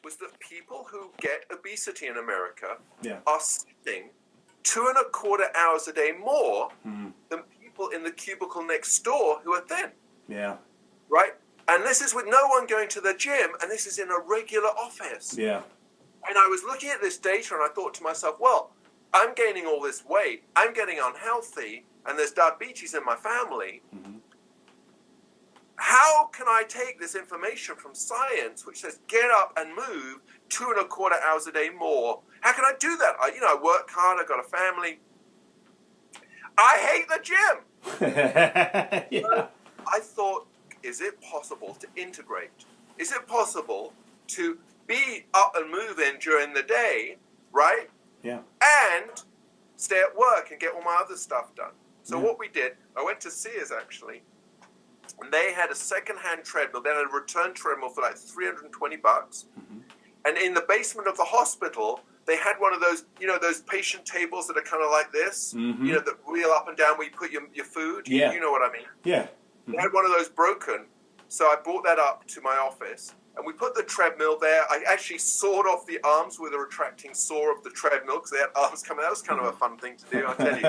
was that people who get obesity in America Yeah. are sitting 2.25 hours a day more Mm-hmm. than people in the cubicle next door who are thin. Yeah. Right? And this is with no one going to the gym, and this is in a regular office. Yeah. And I was looking at this data, and I thought to myself, well, I'm gaining all this weight, I'm getting unhealthy, and there's diabetes in my family. Mm-hmm. How can I take this information from science, which says get up and move 2.25 hours a day more? How can I do that? I work hard, I've got a family. I hate the gym. Yeah. So I thought, is it possible to integrate? Is it possible to be up and moving during the day, right? Yeah. And stay at work and get all my other stuff done. So Yeah. what we did, I went to Sears actually, and they had a second-hand treadmill. They had a return treadmill for like $320. Mm-hmm. And in the basement of the hospital, they had one of those, those patient tables that are kind of like this, Mm-hmm. that wheel up and down where you put your food. Yeah. You know what I mean? Yeah. They Mm-hmm. had one of those broken. So I brought that up to my office, and we put the treadmill there. I actually sawed off the arms with a retracting saw of the treadmill because they had arms coming. That was kind of a fun thing to do, I'll tell you.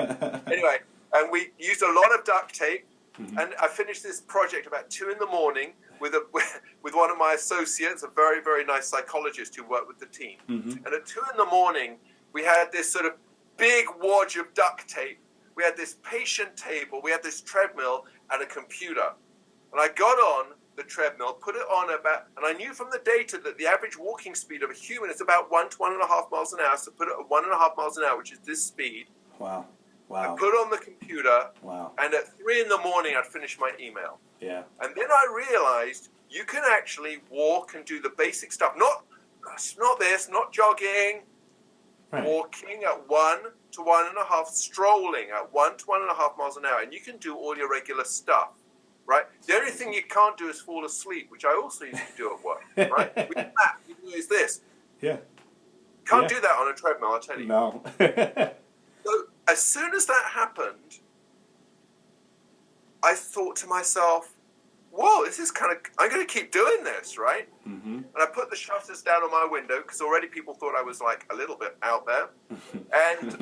Anyway, and we used a lot of duct tape. Mm-hmm. And I finished this project about 2 a.m. with one of my associates, a very, very nice psychologist who worked with the team. Mm-hmm. And at 2 a.m, we had this sort of big wad of duct tape. We had this patient table, we had this treadmill, and a computer. And I got on the treadmill, put it on and I knew from the data that the average walking speed of a human is about 1 to 1.5 miles an hour. So put it at 1.5 miles an hour, which is this speed. Wow. I Wow. put it on the computer, Wow. and at 3 a.m, I'd finish my email. Yeah. And then I realized you can actually walk and do the basic stuff. Not jogging, Right. walking at 1 to 1.5, strolling at 1 to 1.5 miles an hour. And you can do all your regular stuff, right? The only thing you can't do is fall asleep, which I also used to do at work, right? With that, you do is this. Yeah. Can't Yeah. do that on a treadmill, I'll tell you. No. So as soon as that happened, I thought to myself, whoa, this is I'm going to keep doing this, right? Mm-hmm. And I put the shutters down on my window because already people thought I was like a little bit out there, and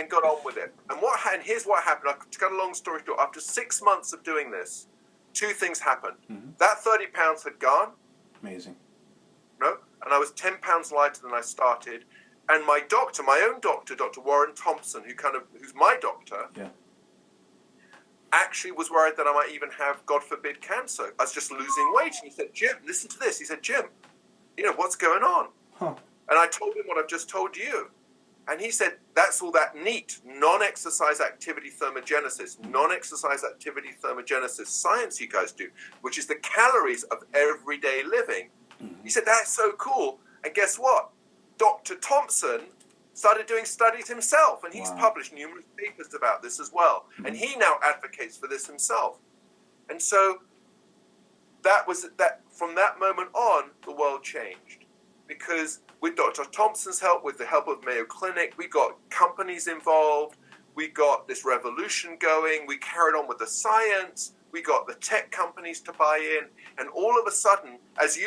got on with it. And here's what happened. To cut a long story short, after 6 months of doing this, 2 things happened. Mm-hmm. That 30 pounds had gone, Amazing. and I was 10 pounds lighter than I started. And my doctor, my own doctor, Dr. Warren Thompson, who's my doctor, Yeah. actually was worried that I might even have, God forbid, cancer. I was just losing weight. And he said, Jim, listen to this. He said, Jim, what's going on? Huh. And I told him what I've just told you. And he said, that's all that NEAT, non-exercise activity thermogenesis, non-exercise activity thermogenesis science you guys do, which is the calories of everyday living. Mm-hmm. He said, that's so cool. And guess what? Dr. Thompson started doing studies himself, and he's Wow. published numerous papers about this as well. Mm-hmm. And he now advocates for this himself. And so from that moment on, the world changed. Because with Dr. Thompson's help, with the help of Mayo Clinic, we got companies involved, we got this revolution going, we carried on with the science, we got the tech companies to buy in, and all of a sudden, as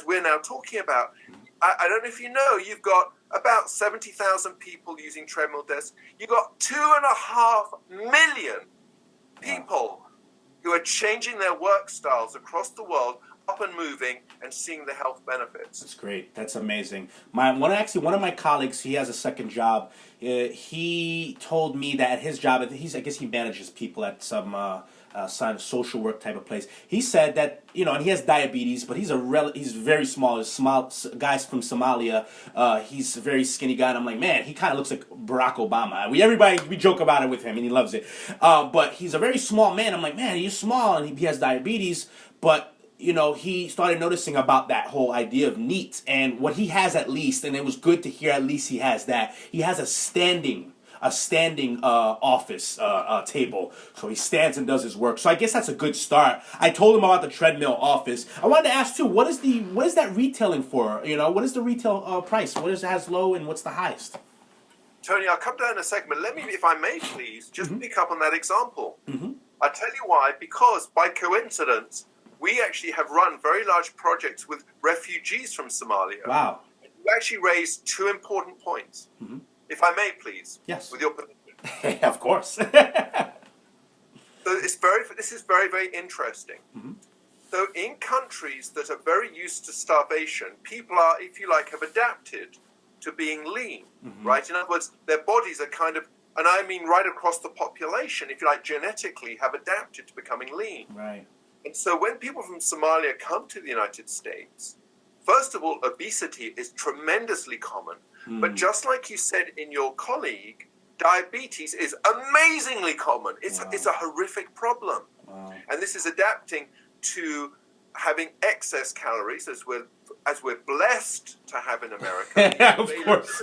we're now talking about, I don't know if you know, you've got about 70,000 people using treadmill desks. You've got 2.5 million people who are changing their work styles across the world, up and moving, and seeing the health benefits. That's great. That's amazing. One of my colleagues, he has a second job. He told me that at his job, I guess he manages people at some social work type of place. He said that, and he has diabetes, but he's very small. He's small. Guy's from Somalia. He's a very skinny guy, and I'm like, man, he kind of looks like Barack Obama. We joke about it with him, and he loves it. But he's a very small man. I'm like, man, he's small, and he has diabetes, but he started noticing about that whole idea of NEAT, and what he has at least, and it was good to hear at least he has that. He has a standing office table, so he stands and does his work. So I guess that's a good start. I told him about the treadmill office. I wanted to ask too, what is that retailing for? What is the retail price? What has low and what's the highest? Tony, I'll come down in a second, but let me, if I may please, just pick up on that example. Mm-hmm. I'll tell you why, because by coincidence, we actually have run very large projects with refugees from Somalia. Wow. We actually raised two important points. Mm-hmm. If I may, please. Yes. With your permission. Of course. So this is very, very interesting. Mm-hmm. So in countries that are very used to starvation, people are, if you like, have adapted to being lean, mm-hmm. right? In other words, their bodies are kind of, and I mean right across the population, if you like, genetically have adapted to becoming lean. Right. And so when people from Somalia come to the United States, first of all, obesity is tremendously common. Mm. But just like you said in your colleague, diabetes is amazingly common. It's a horrific problem. Wow. And this is adapting to having excess calories, as we're blessed to have in America. Of course.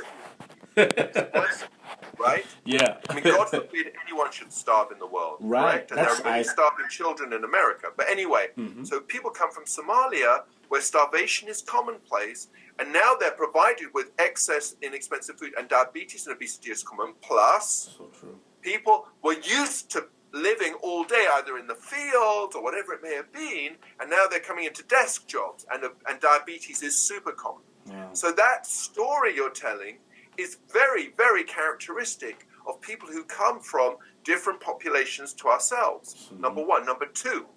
Right? Yeah. I mean, God forbid anyone should starve in the world. Right. Correct? And there are many starving children in America. But anyway, mm-hmm. So people come from Somalia, where starvation is commonplace, and now they're provided with excess, inexpensive food, and diabetes and obesity is common. Plus, so true. People were used to living all day either in the fields or whatever it may have been, and now they're coming into desk jobs, and diabetes is super common. Yeah. So that story you're telling is very, very characteristic of people who come from different populations to ourselves. Mm-hmm. Number one. Number two,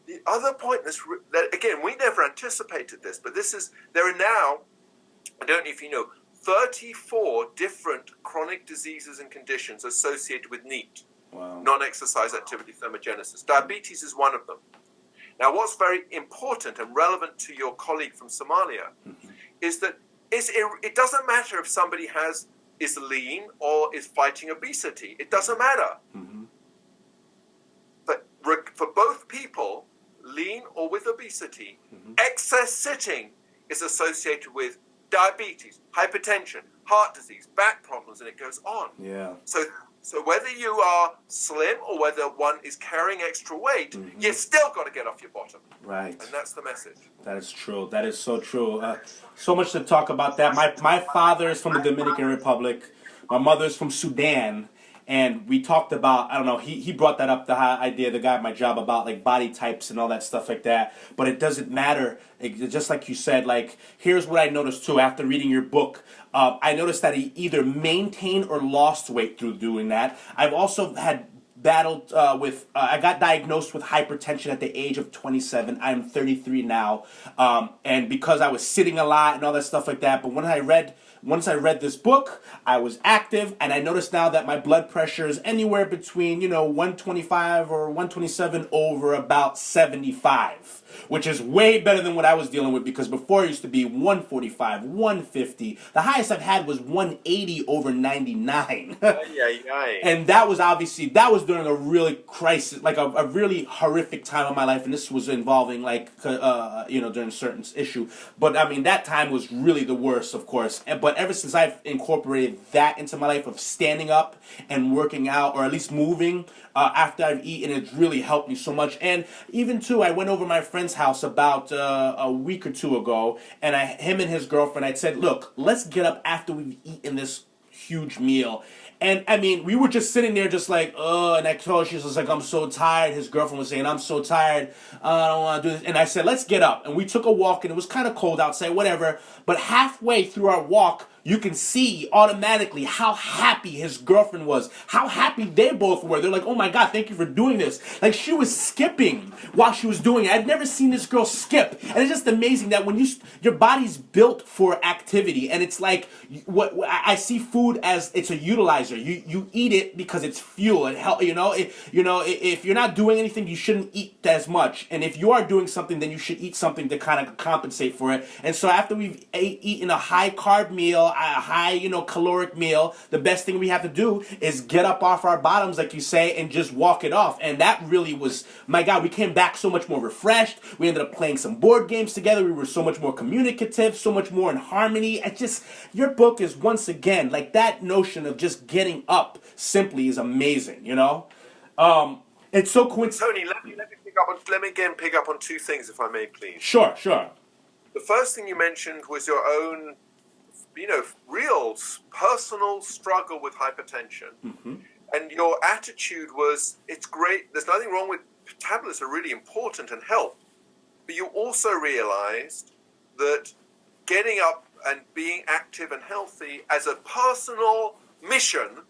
the other point that again, we never anticipated this, but there are now, I don't know if you know, 34 different chronic diseases and conditions associated with NEAT. Wow. Non-exercise activity thermogenesis. Diabetes is one of them. Now, what's very important and relevant to your colleague from Somalia mm-hmm. is that it doesn't matter if somebody is lean or is fighting obesity. It doesn't matter. Mm-hmm. But for both people, lean or with obesity, mm-hmm. excess sitting is associated with diabetes, hypertension, heart disease, back problems, and it goes on. Yeah. So whether you are slim or whether one is carrying extra weight, mm-hmm. you've still got to get off your bottom. Right. And that's the message. That is true. That is so true. So much to talk about that. My father is from the Dominican Republic. My mother is from Sudan. And we talked about, I don't know, he brought that up, the idea, the guy at my job, about like body types and all that stuff like that. But it doesn't matter. Just like you said, like, here's what I noticed too after reading your book. I noticed that he either maintained or lost weight through doing that. I've also had battled I got diagnosed with hypertension at the age of 27. I'm 33 now. And because I was sitting a lot and all that stuff like that. But once I read this book, I was active, and I noticed now that my blood pressure is anywhere between, 125 or 127 over about 75, which is way better than what I was dealing with, because before it used to be 145, 150. The highest I've had was 180 over 99. And that was during a really crisis, like a really horrific time of my life, and this was involving during a certain issue. But I mean, that time was really the worst, of course. But ever since I've incorporated that into my life of standing up and working out, or at least moving after I've eaten, it's really helped me so much. And even too, I went over my friend's house about a week or two ago, and him and his girlfriend, I said, look, let's get up after we've eaten this huge meal. And I mean, we were just sitting there just like, and I told her, she was like, I'm so tired. His girlfriend was saying, I'm so tired. I don't want to do this. And I said, let's get up. And we took a walk, and it was kind of cold outside, whatever. But halfway through our walk, you can see automatically how happy his girlfriend was, how happy they both were. They're like, oh my God, thank you for doing this. Like, she was skipping while she was doing it. I'd never seen this girl skip. And it's just amazing that when your body's built for activity, and it's like, I see food as it's a utilizer. You eat it because it's fuel. It help, if you're not doing anything, you shouldn't eat as much. And if you are doing something, then you should eat something to kind of compensate for it. And so after we've eaten a high carb meal, a high, caloric meal, the best thing we have to do is get up off our bottoms, like you say, and just walk it off. And that really was, my God, we came back so much more refreshed. We ended up playing some board games together. We were so much more communicative, so much more in harmony. Your book is, once again, like, that notion of just getting up simply is amazing, It's so coincidental. Tony, let me again pick up on two things, if I may, please. Sure. The first thing you mentioned was your own, real personal struggle with hypertension. Mm-hmm. And your attitude was, it's great. There's nothing wrong with tablets are really important and help. But you also realized that getting up and being active and healthy as a personal mission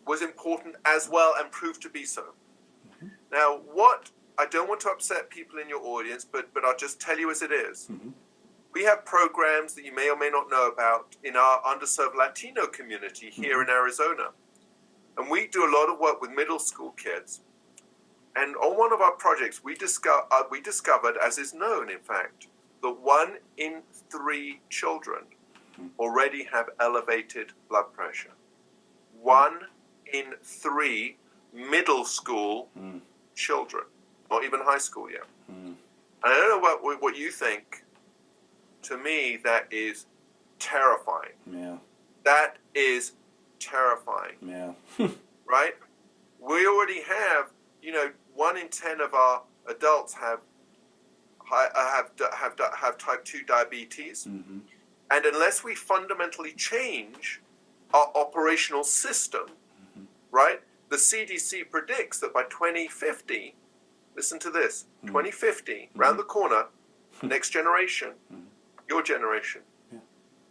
was important as well and proved to be so. Now, I don't want to upset people in your audience, but I'll just tell you as it is. We have programs that you may or may not know about in our underserved Latino community here in Arizona. And we do a lot of work with middle school kids. And on one of our projects, we discovered, as is known, in fact, that 1 in 3 children already have elevated blood pressure. 1 in 3 middle school children, not even high school yet. And I don't know what you think. To me, that is terrifying. Yeah. That is terrifying. Yeah. Right? We already have, 1 in 10 of our adults have type 2 diabetes. And unless we fundamentally change our operational system, right? The CDC predicts that by 2050, listen to this, 2050, round the corner, next generation, your generation,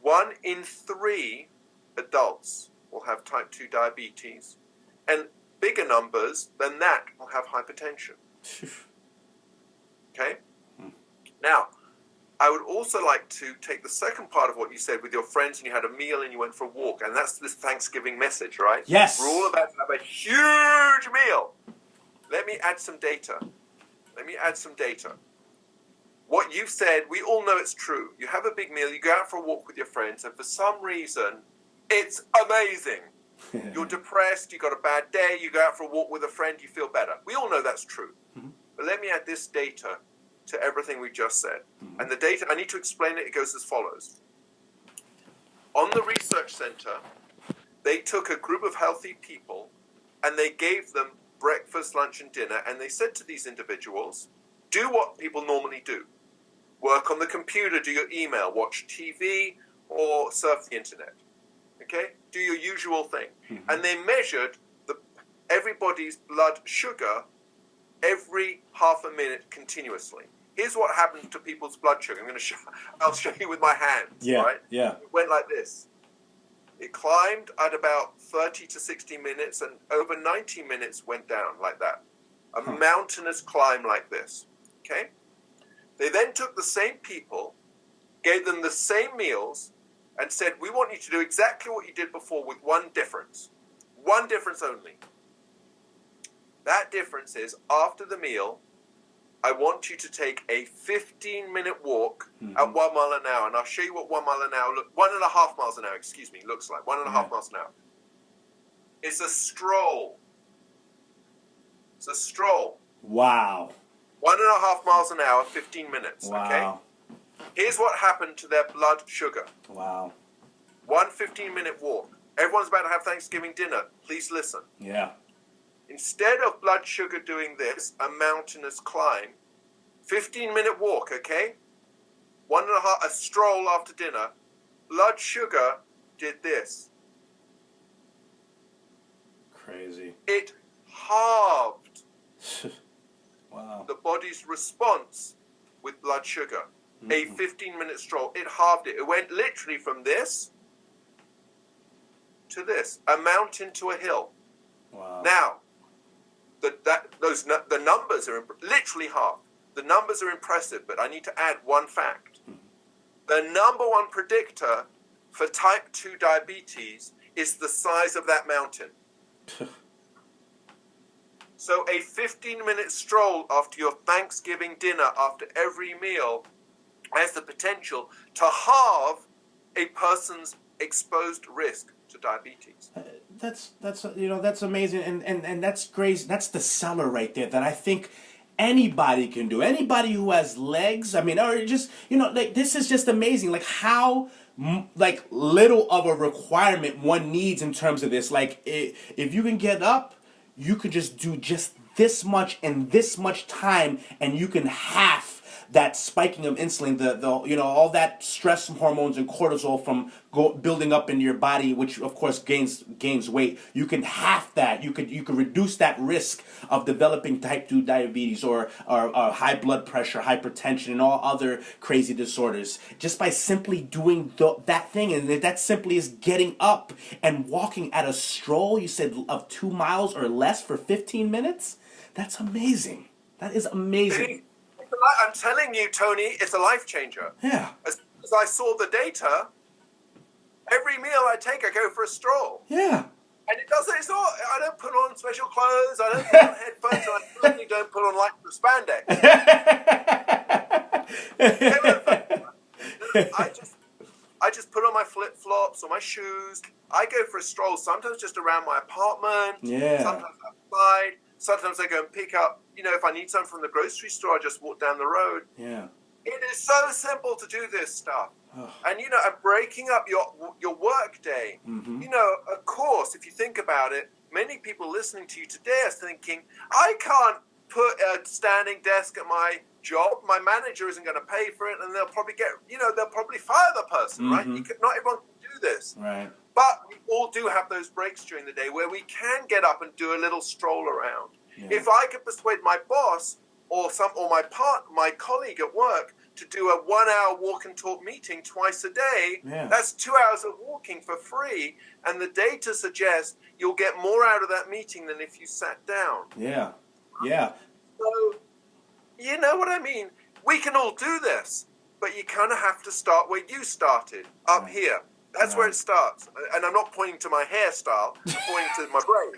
1 in 3 adults will have type 2 diabetes, and bigger numbers than that will have hypertension. Okay? Now, I would also like to take the second part of what you said with your friends and you had a meal and you went for a walk, and that's this Thanksgiving message, right? Yes. We're all about to have a huge meal. Let me add some data. What you've said, we all know it's true. You have a big meal, you go out for a walk with your friends, and for some reason, it's amazing. You're depressed, you got a bad day, you go out for a walk with a friend, you feel better. We all know that's true. But let me add this data to everything we just said. And the data, I need to explain it, it goes as follows. On the research center, they took a group of healthy people and they gave them breakfast, lunch, and dinner, and they said to these individuals, do what people normally do. Work on the computer, do your email, watch TV, or surf the internet. Okay? Do your usual thing. And they measured everybody's blood sugar every half a minute continuously. Here's what happens to people's blood sugar. I'll show you with my hands, right? Yeah. It went like this. It climbed at about 30 to 60 minutes, and over 90 minutes went down like that. A mountainous climb like this, okay? They then took the same people, gave them the same meals, and said, we want you to do exactly what you did before with one difference. One difference only. That difference is, after the meal, I want you to take a 15-minute walk at 1 mile an hour. And I'll show you what 1 mile an hour, 1.5 miles an hour, looks like. 1.5 miles an hour. It's a stroll. It's a stroll. Wow. 1.5 miles an hour, 15 minutes, wow. Okay? Here's what happened to their blood sugar. Wow. 1 15-minute walk. Everyone's about to have Thanksgiving dinner. Please listen. Yeah. Instead of blood sugar doing this, a mountainous climb, 15-minute walk, okay? 1.5, a stroll after dinner, blood sugar did this. Crazy. It halved wow. the body's response with blood sugar. A 15-minute stroll, it halved it. It went literally from this to this, a mountain to a hill. Wow. Now, the numbers are literally half. The numbers are impressive, but I need to add one fact. The number one predictor for type 2 diabetes is the size of that mountain. So a 15-minute stroll after your Thanksgiving dinner, after every meal, has the potential to halve a person's exposed risk to diabetes. That's amazing, and that's great. That's the seller right there that I think anybody can do. Anybody who has legs, I mean, or just this is just amazing. Like how little of a requirement one needs in terms of this. Like if you can get up, you could just do just this much in this much time, and you can half that spiking of insulin, the all that stress hormones and cortisol from building up into your body, which of course gains weight. You can half that. You could reduce that risk of developing type 2 diabetes or high blood pressure, hypertension, and all other crazy disorders just by simply doing that thing. And that simply is getting up and walking at a stroll, you said, of 2 miles or less for 15 minutes. That's amazing. That is amazing. I'm telling you, Tony, it's a life changer. Yeah. As I saw the data, every meal I take, I go for a stroll. Yeah. And it doesn't, it's not, I don't put on special clothes, I don't put on headphones, I certainly don't put on like spandex. I just put on my flip-flops or my shoes. I go for a stroll, sometimes just around my apartment, sometimes outside, sometimes I go and pick up, if I need something from the grocery store, I just walk down the road. Yeah. It is so simple to do this stuff. And, and breaking up your work day. Mm-hmm. Of course, if you think about it, many people listening to you today are thinking, I can't put a standing desk at my job. My manager isn't going to pay for it, and they'll probably they'll probably fire the person, right? Not everyone can do this. Right. But we all do have those breaks during the day where we can get up and do a little stroll around. Yeah. If I could persuade my boss or my colleague at work to do a 1 hour walk and talk meeting twice a day, that's 2 hours of walking for free. And the data suggests you'll get more out of that meeting than if you sat down. Yeah. Yeah. So, you know what I mean? We can all do this, but you kind of have to start where you started, up here. That's where it starts. And I'm not pointing to my hairstyle, I'm pointing to my brain.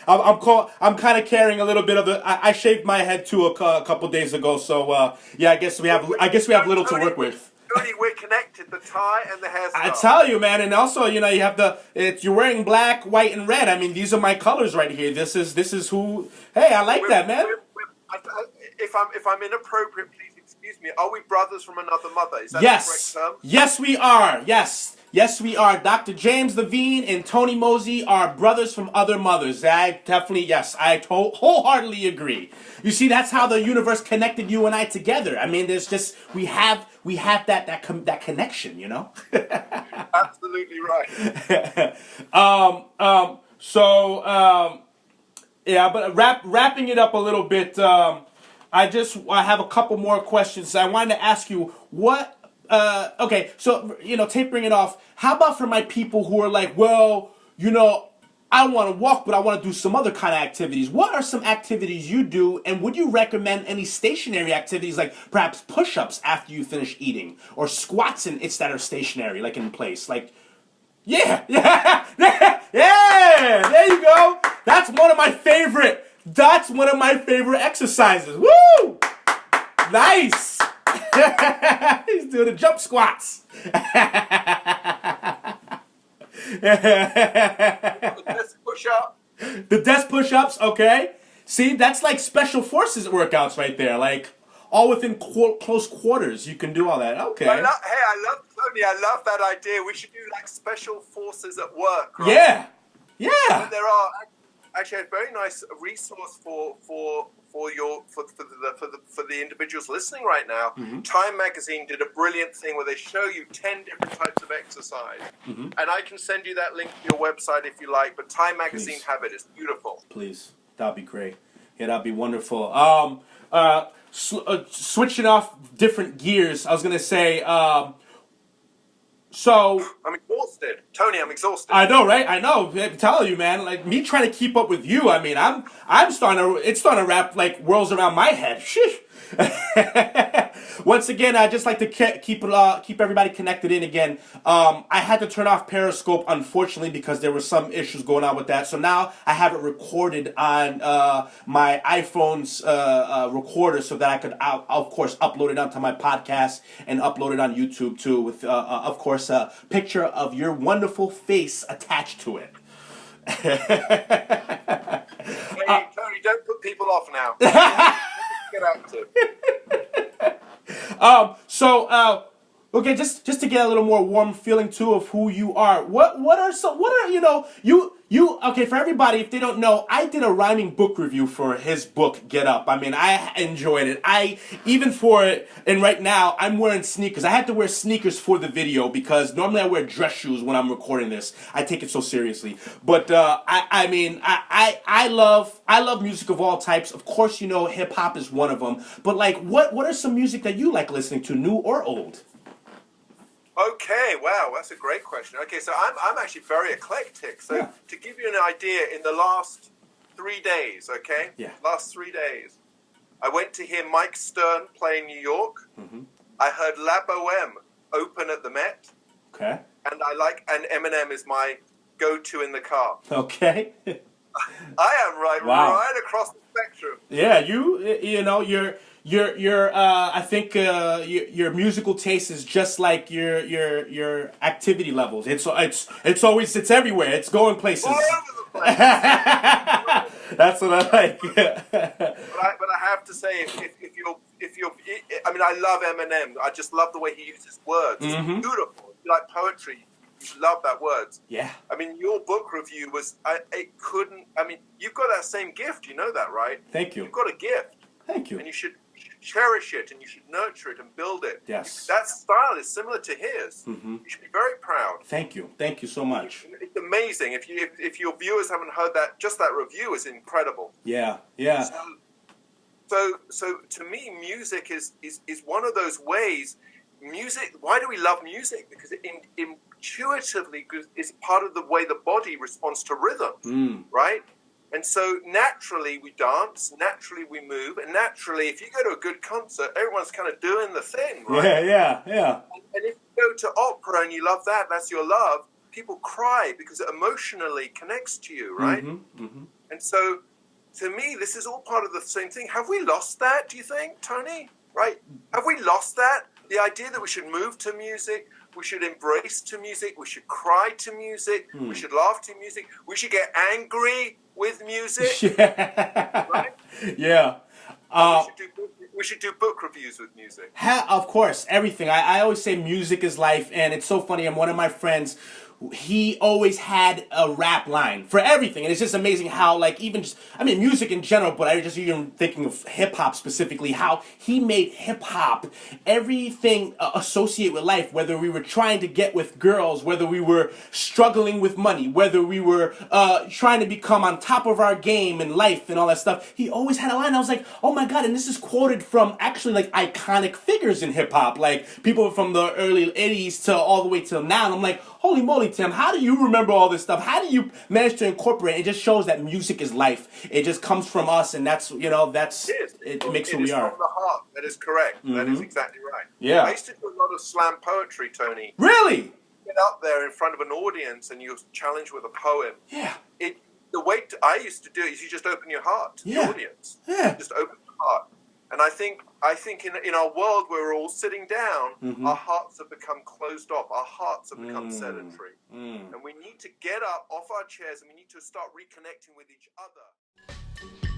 I'm kind of carrying a little bit of the. I shaved my head too a couple days ago, so I guess we have little to work with. Tony, we're connected. The tie and the hairstyle. I tell you, man, and also you have you're wearing black, white, and red. I mean, these are my colors right here. This is who. Hey, I like that, man. If I'm inappropriate, please excuse me. Are we brothers from another mother? Is that yes. the correct term? Yes, we are. Yes, we are. Dr. James Levine and Tony Moze are brothers from other mothers. I wholeheartedly agree. You see, that's how the universe connected you and I together. I mean, there's just we have that connection, Absolutely right. But wrapping it up a little bit. I have a couple more questions. I wanted to ask you what. Okay, so, tapering it off, how about for my people who are like, well, I don't want to walk, but I want to do some other kind of activities. What are some activities you do, and would you recommend any stationary activities, like perhaps push-ups after you finish eating, or squats that are stationary, like in place? Like, yeah, there you go. That's one of my favorite exercises. Woo! Nice! He's doing the jump squats. The desk push-up. The desk push-ups, okay. See, that's like special forces workouts right there. Like, all within close quarters, you can do all that. Okay. Tony, I love that idea. We should do like special forces at work, right? Yeah. And there are actually a very nice resource for the individuals listening right now. Mm-hmm. Time Magazine did a brilliant thing where they show you 10 different types of exercise. Mm-hmm. And I can send you that link to your website if you like, but Time Magazine have it. It's beautiful. Please. That'd be great. Yeah, that'd be wonderful. Switching off different gears, I was going to say, so I'm exhausted. Tony, I'm exhausted. I know, right? I know. I'm telling you, man, like me trying to keep up with you, I mean, it's starting to wrap like whirls around my head. Sheesh. Once again, I just like to keep everybody connected in again. I had to turn off Periscope, unfortunately, because there were some issues going on with that. So now I have it recorded on my iPhone's recorder, so that I could, of course, upload it onto my podcast and upload it on YouTube too, with, of course, a picture of your wonderful face attached to it. Hey, Tony, don't put people off now. Get active. Okay, just to get a little more warm feeling too of who you are. What are you okay, for everybody if they don't know, I did a rhyming book review for his book Get Up. I mean, I enjoyed it. I even for it, and right now I'm wearing sneakers. I had to wear sneakers for the video because normally I wear dress shoes when I'm recording this. I take it so seriously. But I love music of all types. Of course, you know, hip hop is one of them. But like what are some music that you like listening to, new or old? Okay, wow, that's a great question. Okay, so I'm actually very eclectic. So to give you an idea, in the last 3 days, okay? Yeah. Last 3 days, I went to hear Mike Stern play in New York. Mm-hmm. I heard La Boheme open at the Met. Okay. And Eminem is my go-to in the car. Okay. I am right across the spectrum. Yeah, you know your I think your musical taste is just like your activity levels. It's everywhere. It's going places. All over the place. That's what I like. but I have to say, if you're, I mean, I love Eminem. I just love the way he uses words. Mm-hmm. It's beautiful. If you like poetry, you love that words. Yeah. I mean, your book review was, you've got that same gift. You know that, right? Thank you. You've got a gift. Thank you. And you should cherish it, and you should nurture it and build it. Yes. That style is similar to his. Mm-hmm. You should be very proud. Thank you. Thank you so much. It's amazing. If your viewers haven't heard that, just that review is incredible. Yeah. Yeah. So to me, music is one of those ways. Music. Why do we love music? Because it intuitively is part of the way the body responds to rhythm, right? And so naturally we dance, naturally we move, and naturally if you go to a good concert, everyone's kind of doing the thing, right? Yeah. And if you go to opera and you love that, that's your love, people cry because it emotionally connects to you, right? Mm-hmm. Mm-hmm. And so to me, this is all part of the same thing. Have we lost that, do you think, Tony? Right? Have we lost that? The idea that we should move to music, we should embrace to music, we should cry to music, we should laugh to music, we should get angry with music. Yeah. Right? Yeah. We should do book reviews with music. Of course, everything. I always say music is life, and it's so funny. I'm one of my friends. He always had a rap line for everything, and it's just amazing how, like, even just, I mean, music in general, but I just even thinking of hip hop specifically, how he made hip hop everything associate with life. Whether we were trying to get with girls, whether we were struggling with money, whether we were trying to become on top of our game in life and all that stuff, he always had a line. I was like, oh my god! And this is quoted from actually like iconic figures in hip hop, like people from the early '80s to all the way till now. And I'm like, holy moly, Tim, how do you remember all this stuff? How do you manage to incorporate it? It just shows that music is life. It just comes from us, and that's, you know, it makes who we are. It is from the heart. That is correct. Mm-hmm. That is exactly right. Yeah. I used to do a lot of slam poetry, Tony. Really? Get up there in front of an audience and you're challenged with a poem. Yeah. The way I used to do it is you just open your heart to the audience. Yeah. Just open your heart. And I think in our world where we're all sitting down, our hearts have become closed off. Our hearts have become sedentary. And we need to get up off our chairs and we need to start reconnecting with each other.